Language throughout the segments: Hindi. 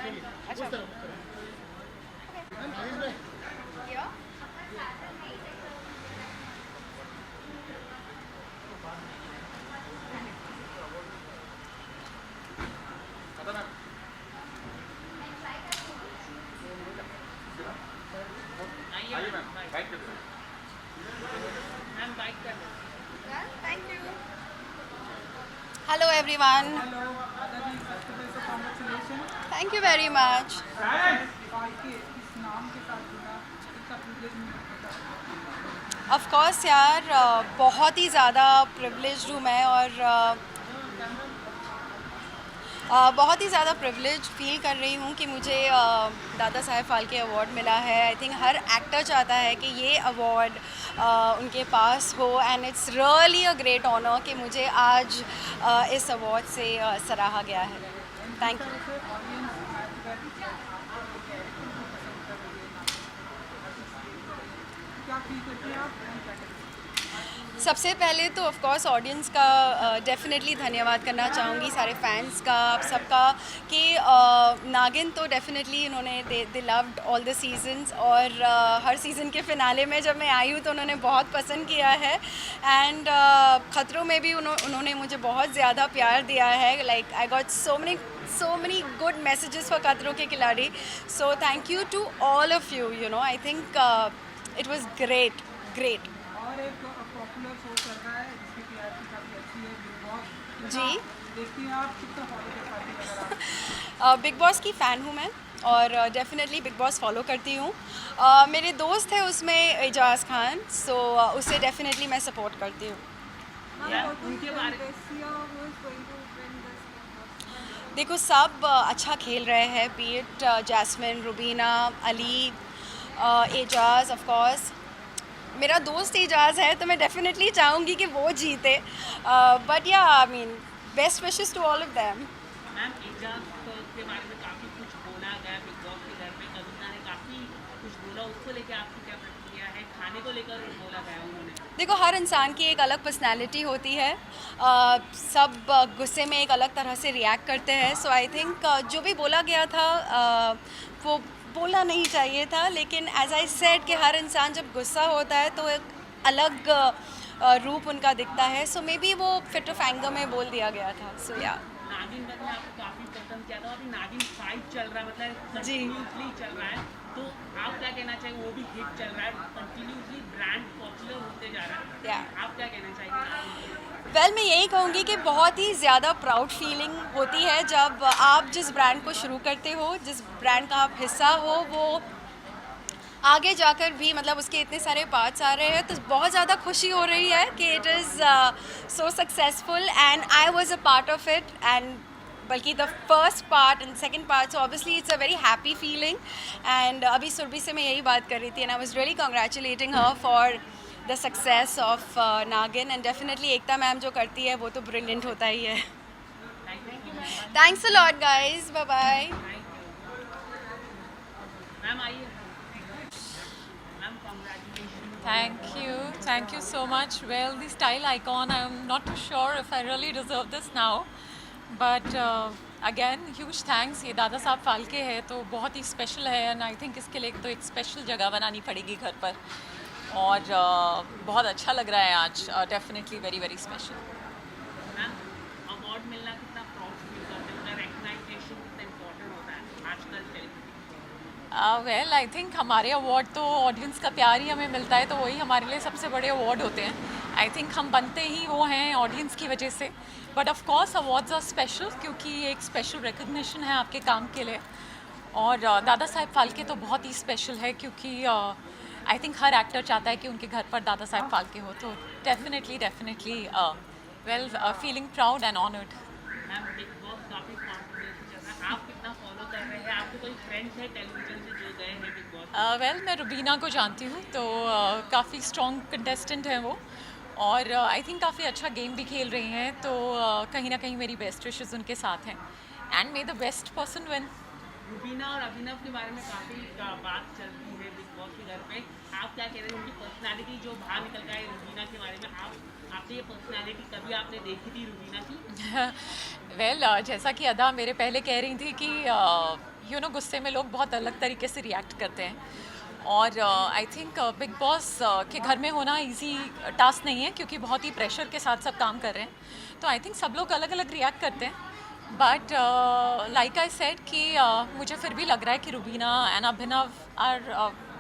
अच्छा क्या thank you hello everyone hello दादाजी, सबसे पहले तो congratulation. Thank you very much Phalke इस नाम के साथ जुड़ा कितना प्रिविलेज मिला। ऑफ कोर्स यार बहुत ही ज़्यादा प्रिविलेज्ड हूँ मैं और बहुत ही ज़्यादा प्रिविलेज फील कर रही हूँ कि मुझे दादा साहेब फाल्के अवार्ड मिला है। आई थिंक हर एक्टर चाहता है कि ये अवार्ड उनके पास हो and it's really a great honour कि मुझे आज इस अवार्ड से सराहा गया है। Thank you. से ऑडियंस आज का आपके कैरेक्टर को पसंद कर रही है, क्या फील करते हैं आप and क्या कहते हैं? सबसे पहले तो ऑफ कोर्स ऑडियंस का डेफिनेटली धन्यवाद करना चाहूँगी, सारे फैंस का, आप सबका कि नागिन तो डेफिनेटली उन्होंने they loved all the seasons और हर सीज़न के फिनाले में जब मैं आई हूँ तो उन्होंने बहुत पसंद किया है एंड खतरों में भी उन्होंने मुझे बहुत ज़्यादा प्यार दिया है। Like I got so many good messages for खतरों के खिलाड़ी, so thank you to all of you, you know, I think it was great। और एक पॉपुलर शो चल रहा है जिसकी टीआरपी काफ़ी अच्छी है, बिग बॉस। जी देखती हैं आप, कितना फॉलो कर पाती हैं अगर आप? बिग बॉस की फ़ैन हूँ मैं और डेफिनेटली बिग बॉस फॉलो करती हूँ। मेरे दोस्त है उसमें एजाज़ खान, सो उसे डेफिनेटली मैं सपोर्ट करती हूँ। उनके बारे देखो सब अच्छा खेल रहे हैं, be it Jasmin, Rubina, Ali, Ejaz. Of course मेरा दोस्त एजाज़ है तो मैं डेफिनेटली चाहूँगी कि वो जीते, but yeah I mean best wishes to all of them. Ma'am Ejaz के बारे में काफ़ी कुछ बोला गया बिग बॉस के घर में, कविता ने काफ़ी कुछ बोला, उसको लेकर आपकी क्या प्रतिक्रिया है? खाने को लेकर बोला गया उन्होंने। देखो हर इंसान की एक अलग पर्सनैलिटी होती है, सब गुस्से में एक अलग तरह से रिएक्ट करते हैं, सो आई थिंक जो भी बोला गया था वो बोलना नहीं चाहिए था, लेकिन एज आई सेड कि हर इंसान जब गुस्सा होता है तो एक अलग रूप उनका दिखता है, सो मे बी वो फिट ऑफ एंगर में बोल दिया गया था, सो या। नागिन वन में आपको काफ़ी पसंद किया था, अभी नागिन 5 चल रहा है, मतलब जी। कंटिन्यूसली चल रहा है, तो आप क्या कहना चाहिए? वो भी हिट चल रहा है, कंटिन्यूसली ब्रांड पॉपुलर होते जा रहा है, Yeah. आप क्या कहना चाहेंगे नागिन को? वेल मैं यही कहूँगी कि बहुत ही ज़्यादा प्राउड फीलिंग होती है जब आप जिस ब्रांड को शुरू करते हो, जिस ब्रांड का आप हिस्सा हो, वो आगे जाकर भी मतलब उसके इतने सारे पार्ट्स आ रहे हैं, तो बहुत ज़्यादा खुशी हो रही है कि it is so successful and I was a part of it and बल्कि the first part and second part, so obviously it's a very happy feeling and अभी सुरभि से मैं यही बात कर रही थी and I was really congratulating her for the success of Naagin and definitely Ekta ma'am जो करती है वो तो ब्रिलियंट होता ही है। Thank you ma'am. Thanks a lot guys, bye bye. Ma'am आइए ma'am, congratulation. Thank you so much. Well, the style icon, I'm not too sure if I really deserve this now, but again, huge thanks. ये दादा साहब फाल्के है तो बहुत ही स्पेशल है एंड आई थिंक इसके लिए तो एक स्पेशल जगह बनानी पड़ेगी घर पर और बहुत अच्छा लग रहा है आज, definitely very very special. Ma'am award मिलना कितना प्राउड फील करते हैं, मतलब रिकग्नाइजेशन कितना इम्पोर्टेंट होता है आजकल टेलीविजन? वेल आई थिंक हमारे अवार्ड तो ऑडियंस का प्यार ही हमें मिलता है तो वही हमारे लिए सबसे बड़े अवार्ड होते हैं। आई थिंक हम बनते ही वो हैं ऑडियंस की वजह से, but of course awards are special क्योंकि ये एक स्पेशल रिकग्निशन है आपके काम के लिए। और दादा साहेब फाल्के तो बहुत ही स्पेशल है क्योंकि आई थिंक हर एक्टर चाहता है कि उनके घर पर दादा साहेब फाल्के हो, तो definitely well feeling proud and honoured. Ma'am big boss काफ़ी कॉन्फिडेंस चल रहा है, आप कितना फॉलो कर रहे हैं? आपके कोई फ्रेंड्स हैं टेलीविजन से जो गए हैं बिग बॉस? वेल मैं रुबीना को जानती हूँ तो काफ़ी स्ट्रॉन्ग कंटेस्टेंट हैं वो और आई थिंक काफ़ी अच्छा गेम भी खेल रही हैं, तो कहीं ना कहीं मेरी बेस्ट विशेस उनके साथ हैं and may the best person win. Rubina और अभिनव के बारे में काफ़ी बात चलती है बिग बॉस के घर पे, आप क्या कह रहे हैं? उनकी पर्सनालिटी जो बाहर निकल गई है रुबीना के बारे में, आप आपने ये पर्सनालिटी कभी आपने देखी थी रुबीना की? वेल जैसा कि अदा मेरे पहले कह रही थी कि यू नो गुस्से में लोग बहुत अलग तरीके से रिएक्ट करते हैं और आई थिंक बिग बॉस के घर में होना इजी टास्क नहीं है क्योंकि बहुत ही प्रेशर के साथ सब काम कर रहे हैं, तो आई थिंक सब लोग अलग अलग रिएक्ट करते हैं। बट लाइक आई सेड कि मुझे फिर भी लग रहा है कि Rubina and Abhinav are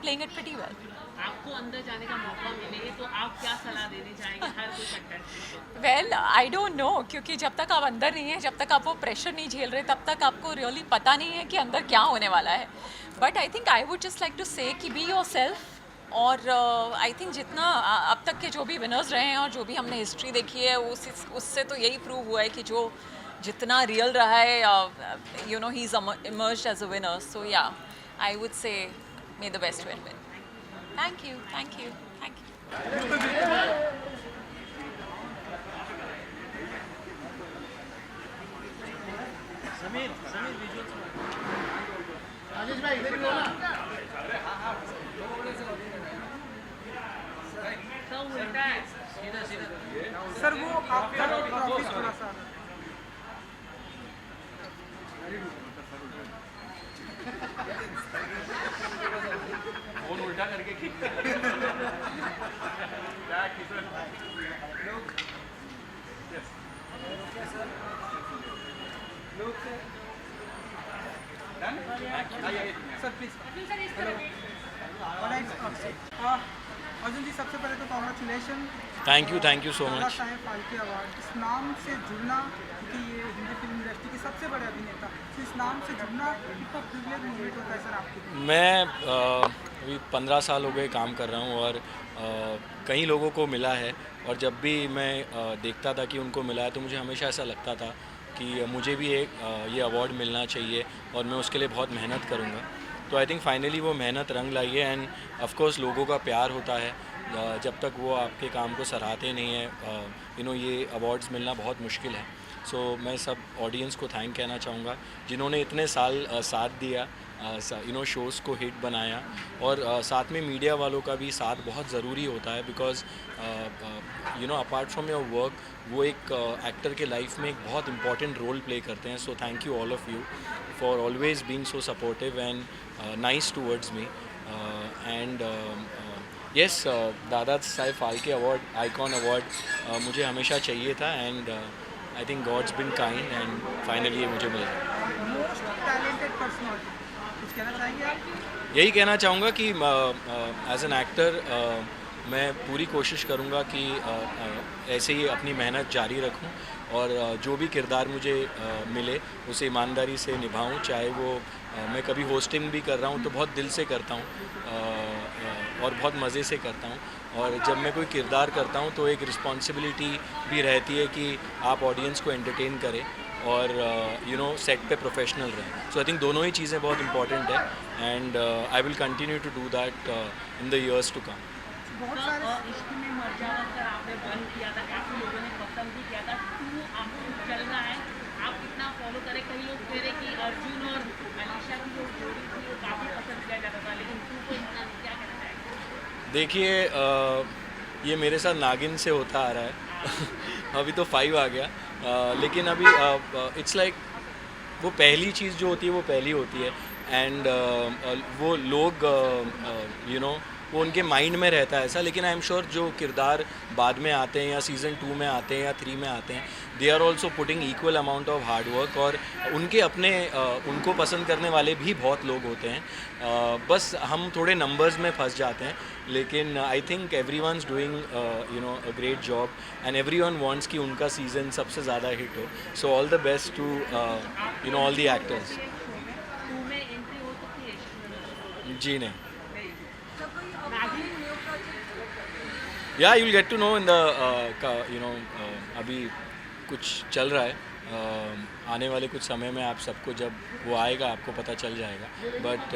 playing it pretty well. आपको अंदर जाने का मौका मिले तो आप क्या सलाह देने चाहेंगे हर कोई कंटेस्टेंट को? वेल आई डोंट नो, क्योंकि जब तक आप अंदर नहीं हैं, जब तक आप वो प्रेशर नहीं झेल रहे, तब तक आपको रियली पता नहीं है कि अंदर क्या होने वाला है। But I think I would just like to say कि बी योर सेल्फ। और आई थिंक जितना अब तक के जो भी विनर्स रहे हैं और जो भी हमने हिस्ट्री देखी है उससे तो यही प्रूव हुआ है कि जो जितना रियल रहा है, you know, he is emerged as a winner. So yeah I would say may the best win win. Thank you, thank you, thank you. सब उल्टा है। सर वो आपका ट्रॉफी थोड़ा सा फोन उल्टा करके सर प्लीज। अर्जुन जी, सबसे पहले तो कॉन्ग्रेचुलेशन, थैंक यू सो दादा मच। साहेब फाल्के अवार्ड। इस नाम से जुड़ना, क्योंकि ये हिंदी फिल्म इंडस्ट्री के सबसे बड़े अभिनेता, तो इस नाम से जुड़ना कितना प्रिविलेज मोमेंट होता है सर आपके लिए? मैं अभी 15 साल हो गए काम कर रहा हूँ और कई लोगों को मिला है, और जब भी मैं देखता था कि उनको मिला है तो मुझे हमेशा ऐसा लगता था कि मुझे भी एक ये अवार्ड मिलना चाहिए और मैं उसके लिए बहुत मेहनत करूँगा। तो आई थिंक फाइनली वो मेहनत रंग लाई है, एंड ऑफ कोर्स लोगों का प्यार होता है। जब तक वो आपके काम को सराहते नहीं हैं, यू नो, ये अवार्ड्स मिलना बहुत मुश्किल है। सो मैं सब ऑडियंस को थैंक कहना चाहूँगा जिन्होंने इतने साल साथ दिया, यू नो, शोज़ को हिट बनाया, और साथ में मीडिया वालों का भी साथ बहुत ज़रूरी होता है, because you know, apart from your work वो एक एक्टर के लाइफ में एक बहुत इंपॉर्टेंट रोल प्ले करते हैं। So thank you all of you for always being so supportive and nice towards me. And yes, Dada Saheb Phalke award, icon award मुझे हमेशा चाहिए था, and I think God's been kind and finally ये मुझे मिल गया। मोस्ट टैलेंटेड पर्सनालिटी, कुछ कहना चाहेंगे आप? यही कहना चाहूँगा कि एज एन एक्टर मैं पूरी कोशिश करूँगा कि ऐसे ही अपनी मेहनत जारी रखूँ, और जो भी किरदार मुझे मिले उसे ईमानदारी से निभाऊँ। चाहे वो मैं कभी होस्टिंग भी कर रहा हूँ तो बहुत दिल से करता हूँ और बहुत मज़े से करता हूँ, और जब मैं कोई किरदार करता हूँ तो एक रिस्पॉन्सिबिलिटी भी रहती है कि आप ऑडियंस को एंटरटेन करें और यू नो, सेट पे प्रोफेशनल रहें। सो आई थिंक दोनों ही चीज़ें बहुत इंपॉर्टेंट है, and I will continue to do that in the years to come. बहुत सारे इश्क में मर जाओ कर आपने बंद किया था, काफ़ी लोगों ने पसंद भी किया था। टू आपको चल रहा है, आप कितना फॉलो करें? कई लोग कह रहे कि अर्जुन और अलीशा की जो जोड़ी थी वो काफ़ी पसंद किया जाता था, लेकिन टू को इतना नहीं, क्या कहना चाहेंगे? देखिए, ये मेरे साथ नागिन से होता आ रहा है अभी तो 5 आ गया, लेकिन अभी इट्स लाइक वो पहली चीज़ जो होती है वो पहली होती है, एंड वो लोग यू नो, वो उनके माइंड में रहता है ऐसा। लेकिन आई एम श्योर जो किरदार बाद में आते हैं या सीज़न 2 में आते हैं या 3 में आते हैं, they are also putting equal amount of hard work, और उनके अपने उनको पसंद करने वाले भी बहुत लोग होते हैं। बस हम थोड़े नंबर्स में फंस जाते हैं, लेकिन I think every one is doing you know a great job, and every one wants कि उनका सीज़न सबसे ज़्यादा हिट हो। So all the best to you know all the actors. टू में एंट्री हो सकती है? जी नहीं, yeah you will get to know in the you know, अभी कुछ चल रहा है, आने वाले कुछ समय में आप सबको जब वो आएगा आपको पता चल जाएगा। But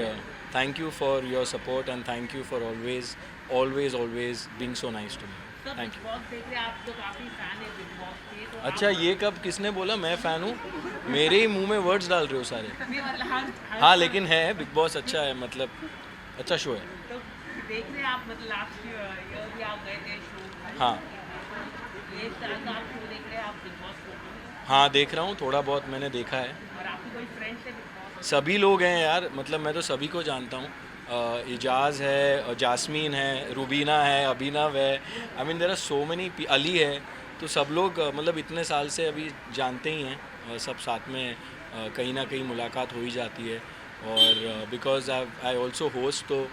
thank you for your support, and thank you for always always always being so nice to me. Thank you. बहुत देख रहे हैं, आप तो काफ़ी फैन है बिग बॉस के, तो अच्छा, ये कब किसने बोला मैं फ़ैन हूँ? मेरे ही मुंह में वर्ड्स डाल रहे हो सारे। नहीं, मतलब हाँ, लेकिन है, बिग बॉस अच्छा है, मतलब अच्छा शो है। तो देख रहे हैं आप, मतलब लास्ट ईयर भी आप गए थे शो? हाँ। ये तरह का आप शो देख रहे हैं आप बिग बॉस को, हाँ देख रहा हूँ, थोड़ा बहुत मैंने देखा है। और आपकी कोई फ्रेंड्स है बिग बॉस? सभी लोग हैं यार, मतलब मैं तो सभी को जानता हूँ। इजाज़ है, जास्मीन है, रूबीना है, अभिनव है, I mean there are so many, Ali है। तो सब लोग मतलब इतने साल से अभी जानते ही हैं, सब साथ में कहीं ना कहीं मुलाकात हो ही जाती है। और बिकॉज आई ऑल्सो होस्ट, तो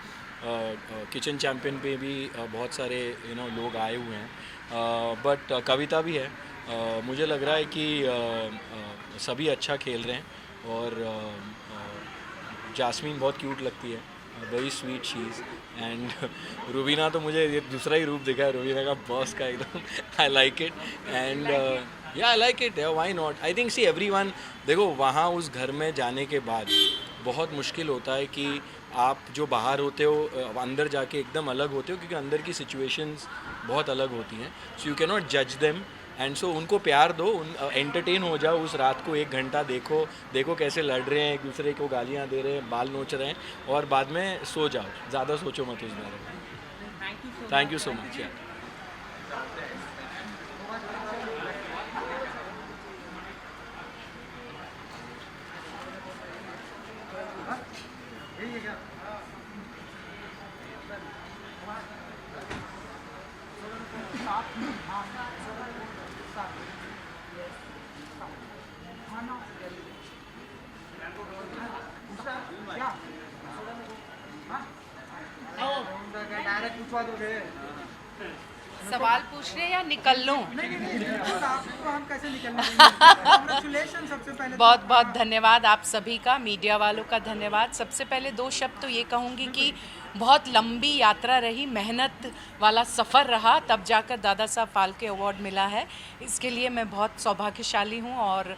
किचन चैम्पियन पे भी बहुत सारे लोग आए हुए हैं। बट कविता भी है। मुझे लग रहा है कि सभी अच्छा खेल रहे हैं। और जास्मीन बहुत क्यूट लगती है, very sweet she is. And Rubina तो मुझे ये दूसरा ही रूप दिखा है रूबीना का, बॉस का एकदम। आई लाइक इट एंड या I like it, why not. I think see everyone, देखो वहाँ उस घर में जाने के बाद बहुत मुश्किल होता है कि आप जो बाहर होते हो अंदर जाके एकदम अलग होते हो, क्योंकि अंदर की सिचुएशंस बहुत अलग होती हैं। सो यू कैन नॉट जज देम एंड सो उनको प्यार दो, एंटरटेन हो जाओ उस रात को, 1 घंटा देखो कैसे लड़ रहे हैं, एक दूसरे को गालियाँ दे रहे हैं, बाल नोच रहे हैं, और बाद में सो जाओ, ज़्यादा सोचो मत उस बारे में। थैंक यू सो मच यार। यही है क्या? साथ में, हाँ, साथ में। हाँ ना। दूसरा क्या? हाँ? डायरेक्ट पूछवा दोगे? सवाल पूछ रहे हैं या निकल लूं? नहीं, आपको हम कैसे निकलने देंगे? Congratulations सबसे पहले तो बहुत बहुत धन्यवाद आप सभी का, मीडिया वालों का धन्यवाद। सबसे पहले 2 शब्द तो ये कहूँगी कि बहुत लंबी यात्रा रही, मेहनत वाला सफ़र रहा, तब जाकर दादा साहब फाल्के अवार्ड मिला है। इसके लिए मैं बहुत सौभाग्यशाली हूँ, और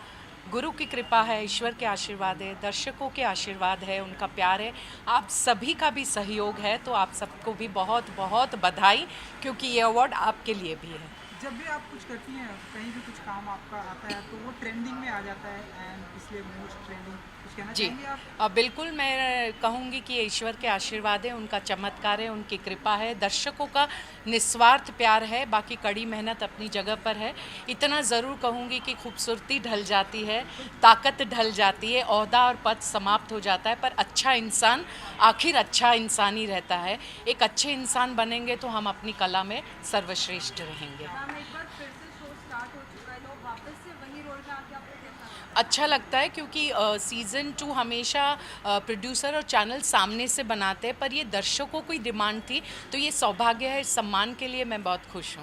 गुरु की कृपा है, ईश्वर के आशीर्वाद है, दर्शकों के आशीर्वाद है, उनका प्यार है, आप सभी का भी सहयोग है। तो आप सबको भी बहुत बहुत बधाई, क्योंकि ये अवार्ड आपके लिए भी है। जब भी आप कुछ करती हैं, कहीं भी कुछ काम आपका आता है, तो वो ट्रेंडिंग में आ जाता है, एंड इसलिए मोस्ट ट्रेंडिंग, कुछ कहना जी चाहेंगे आप? बिल्कुल, मैं कहूँगी कि ये ईश्वर के आशीर्वाद है, उनका चमत्कार है, उनकी कृपा है, दर्शकों का निस्वार्थ प्यार है, बाकी कड़ी मेहनत अपनी जगह पर है। इतना ज़रूर कहूँगी कि खूबसूरती ढल जाती है, ताकत ढल जाती है, ओहदा और पद समाप्त हो जाता है, पर अच्छा इंसान आखिर अच्छा इंसान ही रहता है। एक अच्छे इंसान बनेंगे तो हम अपनी कला में सर्वश्रेष्ठ रहेंगे। अच्छा लगता है, क्योंकि सीज़न 2 हमेशा प्रोड्यूसर और चैनल सामने से बनाते हैं, पर ये दर्शकों की डिमांड थी, तो ये सौभाग्य है। इस सम्मान के लिए मैं बहुत खुश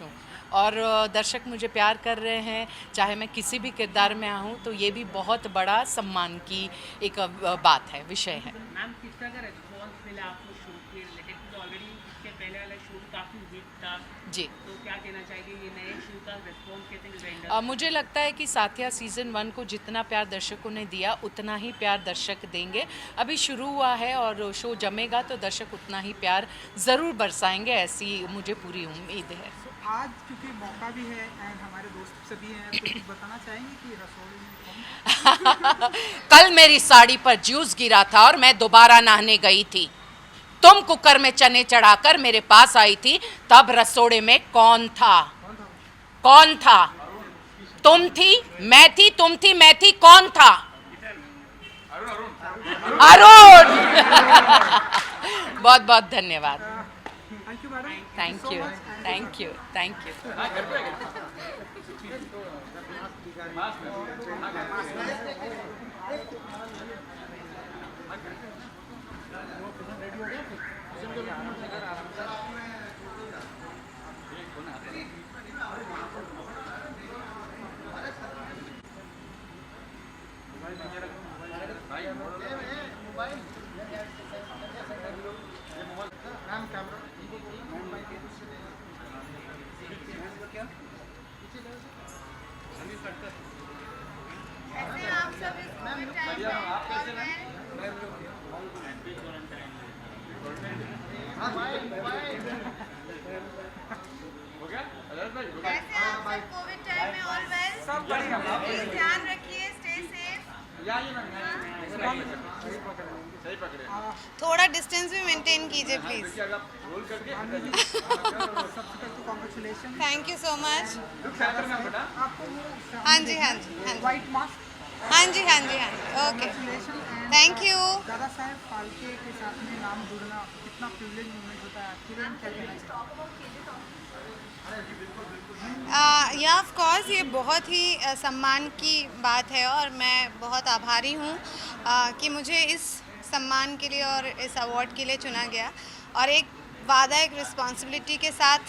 हूँ। और दर्शक मुझे प्यार कर रहे हैं, चाहे मैं किसी भी किरदार में आऊँ, तो ये भी बहुत बड़ा सम्मान की एक बात है, विषय है। मैम, किस तरह का रिस्पॉन्स मिला आपको शो के रिलेटेड? तो ऑलरेडी इसके पहले वाला शो काफ़ी हिट था जी, तो क्या कहना चाहिए ये नए शो का रिस्पॉन्स कैसे मिल रहा है? मुझे लगता है कि साथिया सीज़न 1 को जितना प्यार दर्शकों ने दिया, उतना ही प्यार दर्शक देंगे। अभी शुरू हुआ है और शो जमेगा तो दर्शक उतना ही प्यार ज़रूर बरसाएंगे, ऐसी मुझे पूरी उम्मीद है। आज क्योंकि मौका भी है एंड हमारे दोस्त सभी हैं, तो कुछ बताना चाहेंगे कि रसोई में कौन? कल मेरी साड़ी पर जूस गिरा था और मैं दोबारा नहाने गई थी। तुम कुकर में चने चढ़ाकर मेरे पास आई थी, तब रसोड़े में कौन था? कौन था? तुम थी, मैं थी, तुम थी, मैं थी, कौन था? अरुण। बहुत बहुत धन्यवाद। Thank you madam. Thank you, thank you, thank you. कैसे आप सब कोविड टाइम में ऑल वेल? सब बढ़िया। प्लीज ध्यान रखिए, स्टे सेफ। थोड़ा डिस्टेंस भी मेंटेन कीजिए प्लीज। सबसे पहले तो congratulation. Thank you so much. आपको हाँ जी हाँ जी हाँ जी वाइट मास्क हाँ जी हाँ जी हाँ जी okay congratulation and thank you. Dada Saheb Phalke के साथ में नाम जुड़ना कितना प्रिविलेज मोमेंट होता है आपके लिए, क्या कहना चाहिए? या ऑफ कोर्स ये बहुत ही सम्मान की बात है और मैं बहुत आभारी हूँ कि मुझे इस सम्मान के लिए और इस अवार्ड के लिए चुना गया और एक वादा, एक रिस्पॉन्सिबिलिटी के साथ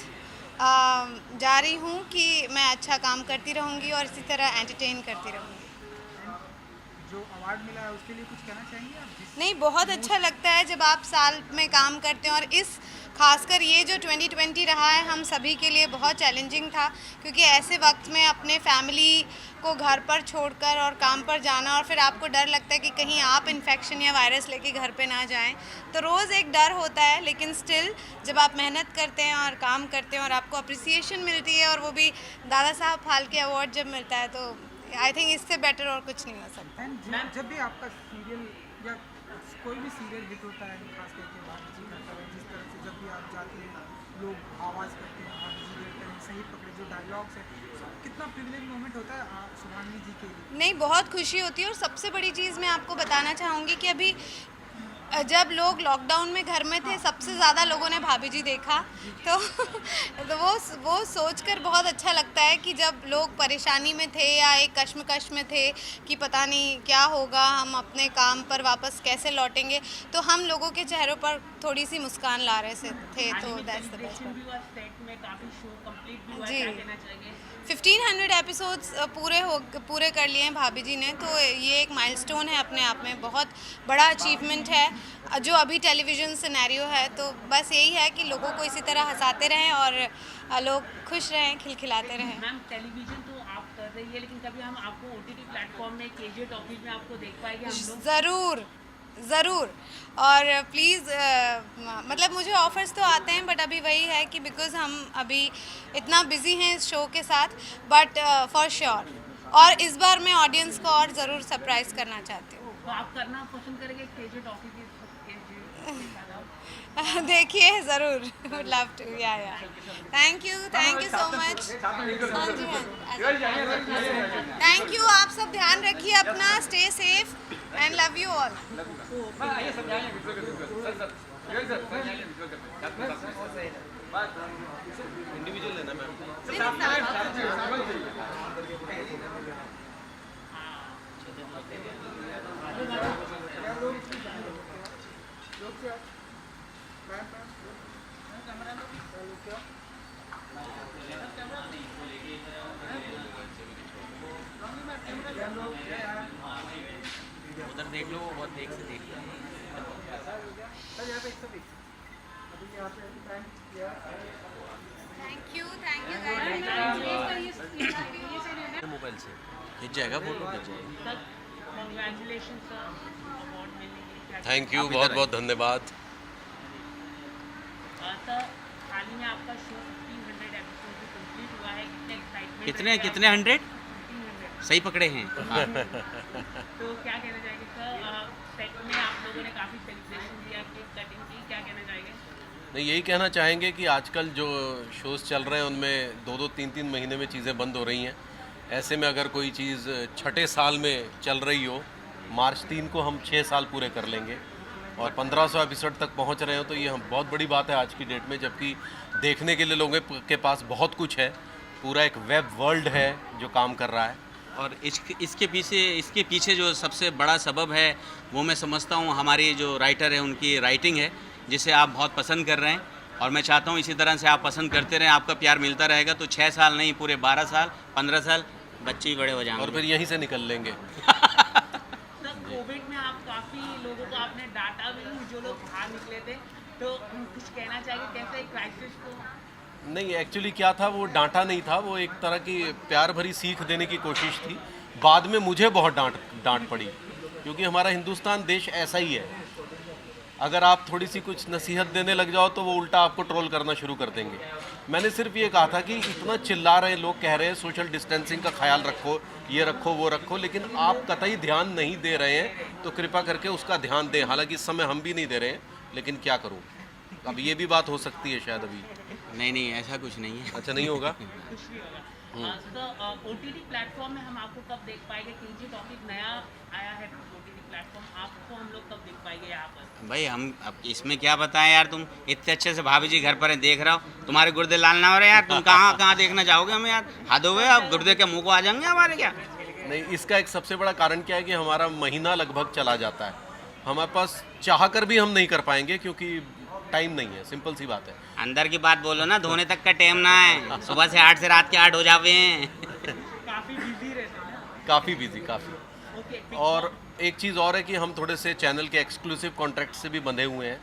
जा रही हूँ कि मैं अच्छा काम करती रहूँगी और इसी तरह एंटरटेन करती रहूँगी। जो अवार्ड मिला है उसके लिए कुछ कहना चाहेंगे आप? नहीं, बहुत अच्छा लगता है जब आप साल में काम करते हैं और इस खासकर ये जो 2020 रहा है हम सभी के लिए बहुत चैलेंजिंग था, क्योंकि ऐसे वक्त में अपने फैमिली को घर पर छोड़कर और काम पर जाना और फिर आपको डर लगता है कि कहीं आप इन्फेक्शन या वायरस लेके घर पे ना जाएं, तो रोज़ एक डर होता है। लेकिन स्टिल जब आप मेहनत करते हैं और काम करते हैं और आपको अप्रिसिएशन मिलती है और वो भी दादा साहब फाल्के अवार्ड जब मिलता है, तो आई थिंक इससे बेटर और कुछ नहीं हो सकता। एंड जब भी आपका सीरियल या कोई भी सीरियल हिट होता है, खास करके भाभी जी करता है, जिस तरह से जब भी आप जाते हैं लोग आवाज़ करते हैं, भाभी जी कहते हैं सही पकड़े, जो डायलॉग्स है, कितना प्रिविलेज मोमेंट होता है सुभानी जी के लिए? नहीं, बहुत खुशी होती है और सबसे बड़ी चीज़ मैं आपको बताना चाहूँगी कि अभी जब लोग लॉकडाउन में घर में थे, सबसे ज़्यादा लोगों ने भाभी जी देखा, तो वो सोचकर बहुत अच्छा लगता है कि जब लोग परेशानी में थे या एक कश्मकश में थे कि पता नहीं क्या होगा, हम अपने काम पर वापस कैसे लौटेंगे, तो हम लोगों के चेहरों पर थोड़ी सी मुस्कान ला रहे थे। तो दैट्स द बेस्ट। जी 1500 एपिसोड्स पूरे कर लिए हैं भाभी जी ने, तो ये एक माइलस्टोन है अपने आप में, बहुत बड़ा अचीवमेंट है जो अभी टेलीविज़न सिनेरियो है। तो बस यही है कि लोगों को इसी तरह हंसाते रहें और लोग खुश रहें, खिलखिलाते रहें। मैम टेलीविजन तो आप कर रही है, लेकिन कभी हम आपको ओटीटी प्लेटफॉर्म में केजे टॉकीज में आपको देख पाएंगे हम लोग? ज़रूर और प्लीज़ मतलब मुझे ऑफ़र्स तो आते हैं, बट अभी वही है कि बिकॉज़ हम अभी इतना बिज़ी हैं इस शो के साथ, बट फॉर श्योर और इस बार मैं ऑडियंस को और ज़रूर सरप्राइज़ करना चाहती हूँ। तो आप करना पसंद करेंगे केजे टॉकी की? देखिए ज़रूर, वुड लव टू। या थैंक यू सो मच। हाँ जी थैंक यू। आप सब ध्यान रखिए अपना, stay safe and love you all. Individual लेना मैम। उधर देख लो और देख से देख लो। थैंक यू मोबाइल से खींच जाएगा, फोटो खींच जाएगा। कांग्रेचुलेशन सर, अवार्ड मिलने के लिए। थैंक यू, बहुत बहुत धन्यवाद। सर हाल ही में आपका शो 1500 एपिसोड भी कंप्लीट हुआ है, कितने एक्साइटमेंट कितने 100 1500 सही पकड़े हैं। तो क्या कहना चाहेंगे सर, सेट में आप लोगों ने काफ़ी सेलिब्रेशन किया, केक कटिंग की, क्या कहना चाहेंगे? नहीं, यही कहना चाहेंगे कि आजकल जो शोज़ चल रहे हैं उनमें 2-2, 3-3 महीने में चीज़ें बंद हो रही हैं। ऐसे में अगर कोई चीज़ छठे साल में चल रही हो, मार्च 3 को हम 6 साल पूरे कर लेंगे और 1500 एपिसोड तक पहुंच रहे हो, तो ये हम बहुत बड़ी बात है आज की डेट में, जबकि देखने के लिए लोगों के पास बहुत कुछ है। पूरा एक वेब वर्ल्ड है जो काम कर रहा है। और इसके पीछे जो सबसे बड़ा सबब है वो मैं समझता हूँ हमारी जो राइटर है उनकी राइटिंग है, जिसे आप बहुत पसंद कर रहे हैं और मैं चाहता हूँ इसी तरह से आप पसंद करते रहें, आपका प्यार मिलता रहेगा। तो 6 साल नहीं, पूरे 12 साल 15 साल बच्चे ही बड़े हो जाएंगे और फिर यहीं से निकल लेंगे। सर कोविड में आप काफ़ी लोगों को आपने डांटा भी, जो लोग बाहर निकले थे, तो कुछ कहना चाहिए कैसे एक क्राइसिस को? नहीं, एक्चुअली क्या था, वो डांटा नहीं था, वो एक तरह की प्यार भरी सीख देने की कोशिश थी। बाद में मुझे बहुत डांट पड़ी, क्योंकि हमारा हिंदुस्तान देश ऐसा ही है अगर आप थोड़ी सी कुछ नसीहत देने लग जाओ तो वो उल्टा आपको ट्रोल करना शुरू कर देंगे। मैंने सिर्फ ये कहा था कि इतना चिल्ला रहे लोग, कह रहे हैं सोशल डिस्टेंसिंग का ख्याल रखो, ये रखो वो रखो, लेकिन आप कतई ध्यान नहीं दे रहे हैं, तो कृपा करके उसका ध्यान दें। हालांकि इस समय हम भी नहीं दे रहे हैं, लेकिन क्या करूँ, अब ये भी बात हो सकती है शायद अभी। नहीं ऐसा कुछ नहीं है। अच्छा, नहीं होगा। OTT प्लेटफॉर्म में हम आपको कब देख पाएंगे? क्योंकि टॉपिक नया आया है OTT प्लेटफॉर्म, आपको हम लोग कब देख पाएंगे यहाँ पर? भाई हम अब इसमें क्या बताएं यार, तुम इतने अच्छे से भाभी जी घर पर हैं, देख रहा हो, तुम्हारे गुर्दे लाल ना हो रहे यार, तुम कहाँ देखना चाहोगे हमें यार? हद हो गए, अब गुर्दे के मुंह को आ जाएंगे हमारे क्या? नहीं, इसका एक सबसे बड़ा कारण क्या है कि हमारा महीना लगभग चला जाता है। हमारे पास चाह कर भी हम नहीं कर पाएंगे क्योंकि टाइम नहीं है, सिंपल सी बात है। अंदर की बात बोलो ना, धोने तक का टाइम ना है, सुबह से 8 से रात के 8 हो जावे हैं। काफ़ी बिजी रहते हैं ना? काफ़ी बिजी, काफ़ी। ओके। और एक चीज़ और है कि हम थोड़े से चैनल के एक्सक्लूसिव कॉन्ट्रैक्ट से भी बंधे हुए हैं,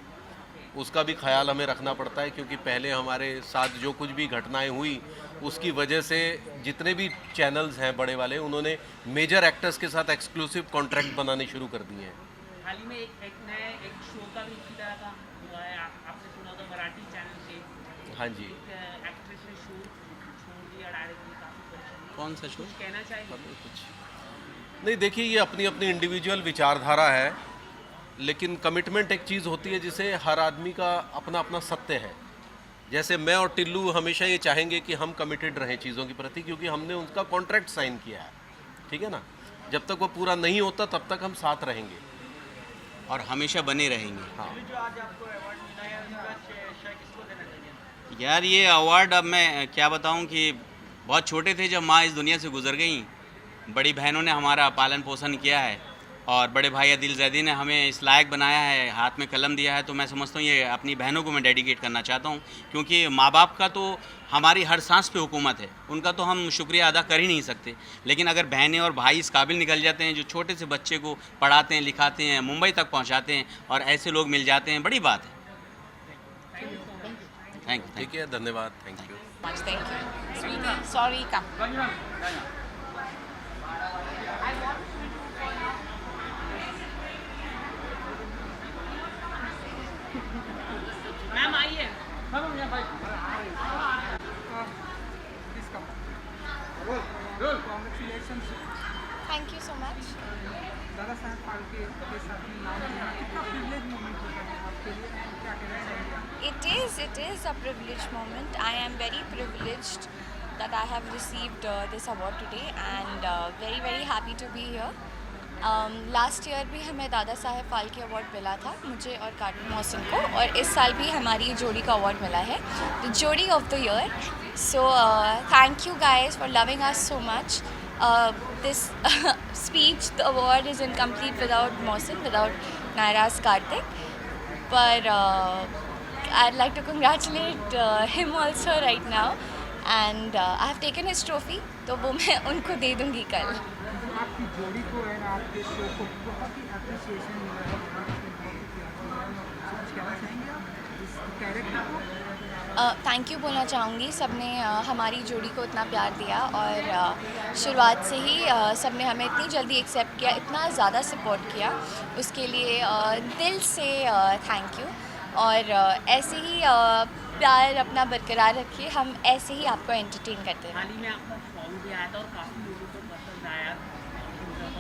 उसका भी ख्याल हमें रखना पड़ता है क्योंकि पहले हमारे साथ जो कुछ भी घटनाएं हुई उसकी वजह से जितने भी चैनल्स हैं बड़े वाले, उन्होंने मेजर एक्टर्स के साथ एक्सक्लूसिव कॉन्ट्रैक्ट बनाने शुरू कर दिए हैं। हाल ही में एक शो का भी इसी तरह का हुआ है, आपने सुना होगा मराठी चैनल से। हाँ जी। एक्ट्रेस ने शो छोड़ दिया डायरेक्टली, काफ़ी परेशानी। कौन सा शो? कुछ कहना चाहिए? कुछ नहीं, देखिए ये अपनी अपनी इंडिविजुअल विचारधारा है, लेकिन कमिटमेंट एक चीज़ होती है जिसे हर आदमी का अपना अपना सत्य है। जैसे मैं और टिल्लू हमेशा ये चाहेंगे कि हम कमिटेड रहें चीज़ों के प्रति, क्योंकि हमने उनका कॉन्ट्रैक्ट साइन किया है, ठीक है ना। जब तक वो पूरा नहीं होता तब तक हम साथ रहेंगे और हमेशा बने रहेंगे। हाँ। यार ये अवार्ड अब मैं क्या बताऊं कि बहुत छोटे थे जब माँ इस दुनिया से गुजर गई, बड़ी बहनों ने हमारा पालन पोषण किया है और बड़े भाई आदिल जैदी ने हमें इस लायक बनाया है, हाथ में कलम दिया है, तो मैं समझता हूँ ये अपनी बहनों को मैं डेडिकेट करना चाहता हूँ, क्योंकि माँ बाप का तो हमारी हर सांस पे हुकूमत है, उनका तो हम शुक्रिया अदा कर ही नहीं सकते। लेकिन अगर बहनें और भाई इस काबिल निकल जाते हैं जो छोटे से बच्चे को पढ़ाते हैं, लिखाते हैं, मुंबई तक पहुँचाते हैं, और ऐसे लोग मिल जाते हैं, बड़ी बात है। Thank you. ठीक है, धन्यवाद, thank you. Thank you. Sweetie, sorry, come. Ma'am आइए। Congratulation thank you so much. Dada Sahab Phalke के साथ में नाम लेना कितना प्रिविलेज मोमेंट होता है आपके लिए, क्या कहना चाहेंगे? It is a privileged moment. I am very privileged that I have received this award today and very happy to be here. Last year भी हमें दादा साहेब फाल्के अवार्ड मिला था, मुझे और कार्टून मोहसिन को, और इस साल भी हमारी जोड़ी का अवार्ड मिला है, द जोड़ी of the year. So thank you guys for loving us so much. This speech, the award is incomplete without Mohsin, without Naira's Karthik. But I'd like to congratulate him also right now. And I have taken his trophy, तो वो मैं उनको दे दूँगी कल। आपकी जोड़ी को है ना, आपके शो को बहुत ही अप्रिसिएशन मिला है, बहुत ही प्यार मिला है। कुछ कहना चाहेंगे आप इस कैरेक्टर को? थैंक यू बोलना चाहूँगी। सबने हमारी जोड़ी को इतना प्यार दिया और शुरुआत से ही सबने हमें इतनी जल्दी एक्सेप्ट किया, इतना ज़्यादा सपोर्ट किया, उसके लिए दिल से थैंक यू। और ऐसे ही प्यार अपना बरकरार रखिए, हम ऐसे ही आपको एंटरटेन करते हैं। हाल ही में आपका सॉन्ग भी आया था और काफ़ी लोगों को पसंद आया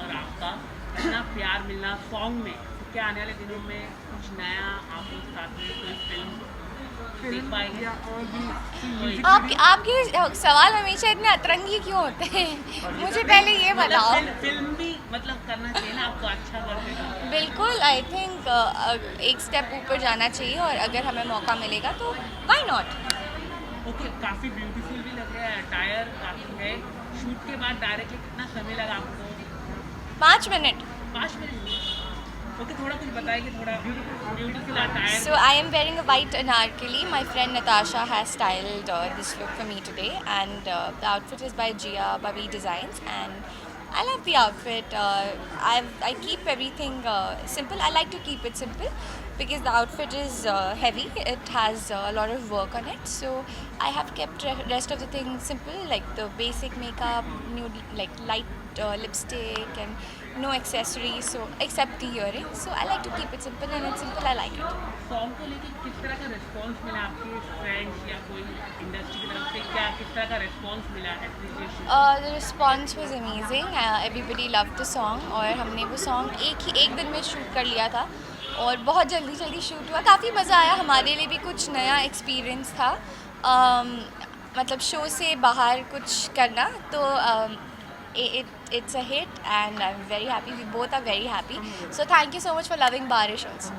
और आपका इतना प्यार मिलना सॉन्ग में, तो क्या आने वाले दिनों में कुछ नया आप लोग साथ में कोई फिल्म देख पाएंगे? या और भी आपके सवाल हमेशा इतने अतरंगी क्यों होते हैं? मुझे पहले ये बताओ। फिल्म भी मतलब करना चाहिए ना आपको, अच्छा करने का। बिल्कुल, आई थिंक एक स्टेप ऊपर जाना चाहिए और अगर हमें मौका मिलेगा तो व्हाई नॉट। ओके, काफ़ी ब्यूटीफुल भी लग रहा है, अटायर काफ़ी है। शूट के बाद डायरेक्टली कितना समय लगा आपको? 5 मिनट। 5 मिनट। ओके, थोड़ा कुछ बताइए, थोड़ा beautiful attire. So I am wearing a white anarkali. My friend Natasha has styled this look for me today, and the outfit is by Gia Babi Designs, and I love the outfit. I keep everything simple. I like to keep it simple because the outfit is heavy. It has a lot of work on it, so I have kept rest of the things simple, like the basic makeup, nude, like light lipstick and no accessories, so except the earrings. So I like to keep it simple, and it's simple. I like it. Song को लेके किस तरह का रिस्पांस मिला आपके फ्रेंड्स या कोई इंडस्ट्री की तरफ से, क्या किस तरह का रिस्पांस मिला appreciation? The response was amazing. Everybody loved the song, और हमने वो सॉन्ग एक दिन में शूट कर लिया था और बहुत जल्दी शूट हुआ. काफ़ी मज़ा आया. हमारे लिए भी कुछ नया एक्सपीरियंस था, मतलब शो से बाहर कुछ करना. तो it's a hit, and I'm very happy. We both are very happy. So thank you so much for loving Barish also.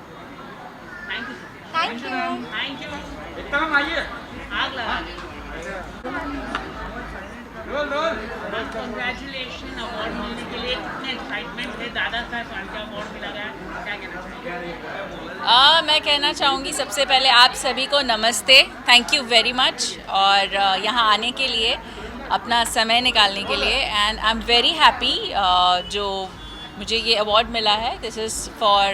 Thank you Thank you. Thank you. आग लगा कंग्रेचुलेशन. अवार्ड मिलने के लिए कितने एक्साइटमेंट है? दादा साहब फाल्के अवार्ड मिला गया, क्या कहना चाहिए? मैं कहना चाहूँगी सबसे पहले आप सभी को नमस्ते, थैंक यू वेरी मच, और यहाँ आने के लिए, अपना समय निकालने के लिए. And I am very happy जो मुझे ये अवार्ड मिला है. This is for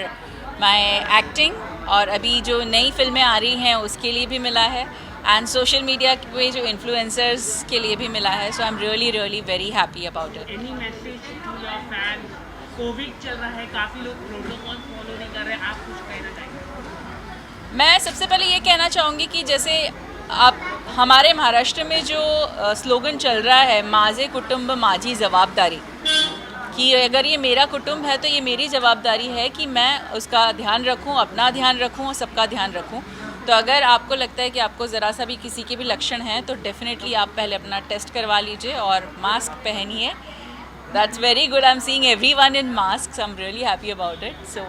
my acting, और अभी जो नई फिल्में आ रही हैं उसके लिए भी मिला है, एंड सोशल मीडिया पे जो इन्फ्लुएंसर्स के लिए भी मिला है. So I am really very happy about it. Any message to your fans? Covid चल रहा है, काफ़ी लोग प्रोटोकॉल फॉलो नहीं कर रहे, आप कुछ कहना चाहेंगे? मैं सबसे पहले ये कहना चाहूँगी कि जैसे आप हमारे महाराष्ट्र में जो स्लोगन चल रहा है, माझे कुटुंब माझी जवाबदारी, कि अगर ये मेरा कुटुंब है तो ये मेरी जवाबदारी है कि मैं उसका ध्यान रखूं, अपना ध्यान रखूं और सबका ध्यान रखूं. तो अगर आपको लगता है कि आपको ज़रा सा भी किसी के भी लक्षण हैं तो डेफिनेटली आप पहले अपना टेस्ट करवा लीजिए और मास्क पहनिए. That's very good. I am seeing everyone in mask. I am really happy about it. So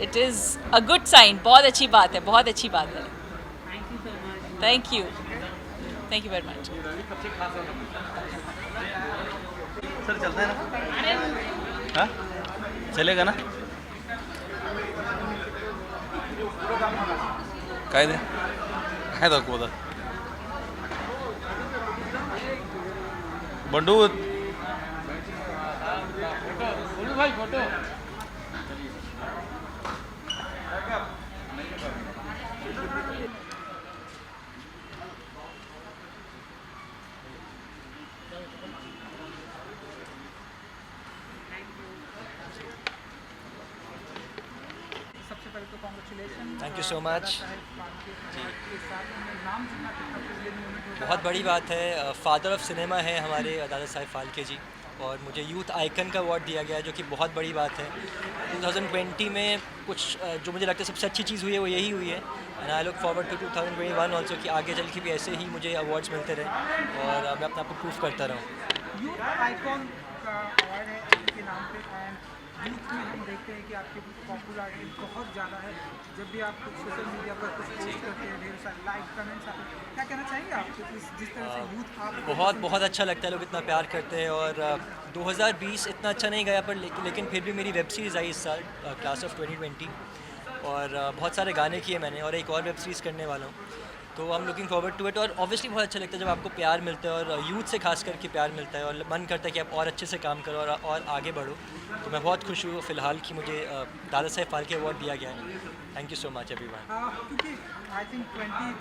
it is a good sign. बहुत अच्छी बात है, बहुत अच्छी बात है. Thank you very much. Sir चलता है ना? हाँ चलेगा ना? काय दे काय दाखवू आता बंडू भाई फोटो. सबसे पहले तो congratulation. Thank you so much. नाम सुनना कितना प्रिविलेज मोमेंट होता है. बहुत बड़ी बात है. फादर ऑफ सिनेमा है हमारे दादा साहब फाल्के जी, और मुझे यूथ आइकन का अवार्ड दिया गया है, जो कि बहुत बड़ी बात है. 2020 में कुछ जो मुझे लगता है सबसे अच्छी चीज़ हुई है वो यही हुई है. And I look forward to 2021 also, कि आगे चल के भी ऐसे ही मुझे अवार्ड्स मिलते रहे और मैं अपने आप को प्रूव करता रहूँ. यूथ आइकॉन का अवार्ड है आपके नाम पे, एंड यूथ में हम देखते हैं कि आपकी पॉपुलैरिटी बहुत ज़्यादा है. जब भी आप कुछ सोशल मीडिया पर कुछ पोस्ट करते हैं, ढेर सारे लाइक कमेंट्स आते हैं, क्या कहना चाहेंगे आप जिस तरह से यूथ आप? बहुत अच्छा लगता है, लोग इतना प्यार करते हैं. और 2020 इतना अच्छा नहीं गया, पर लेकिन फिर भी मेरी वेब सीरीज़ आई इस साल, क्लास ऑफ 2020, और बहुत सारे गाने किए मैंने, और एक और वेब सीरीज़ करने वाला हूँ. तो I am looking forward to it. और ऑब्वियसली बहुत अच्छा लगता है जब आपको प्यार मिलता है, और यूथ से खास करके प्यार मिलता है, और मन करता है कि आप और अच्छे से काम करो और आगे बढ़ो. तो मैं बहुत खुश हूँ फ़िलहाल कि मुझे दादा साहब फाल्के अवार्ड दिया गया है. Thank you so much everyone. क्योंकि आई थिंक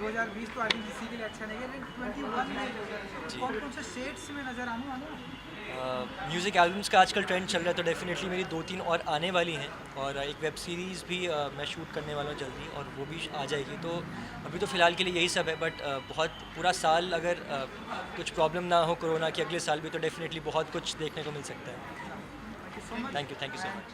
2020 तो आई थिंक किसी के लिए अच्छा नहीं है, लेकिन 21 में कौन से शेड्स में नज़र आने म्यूज़िक एल्बम्स का आजकल ट्रेंड चल रहा है, तो डेफिनेटली मेरी 2-3 और आने वाली हैं, और एक वेब सीरीज़ भी मैं शूट करने वाला हूँ जल्दी, और वो भी आ जाएगी. तो अभी तो फ़िलहाल के लिए यही सब है, बट बहुत पूरा साल अगर कुछ प्रॉब्लम ना हो कोरोना की, अगले साल भी, तो डेफिनेटली बहुत कुछ देखने को मिल सकता है. Thank you so much.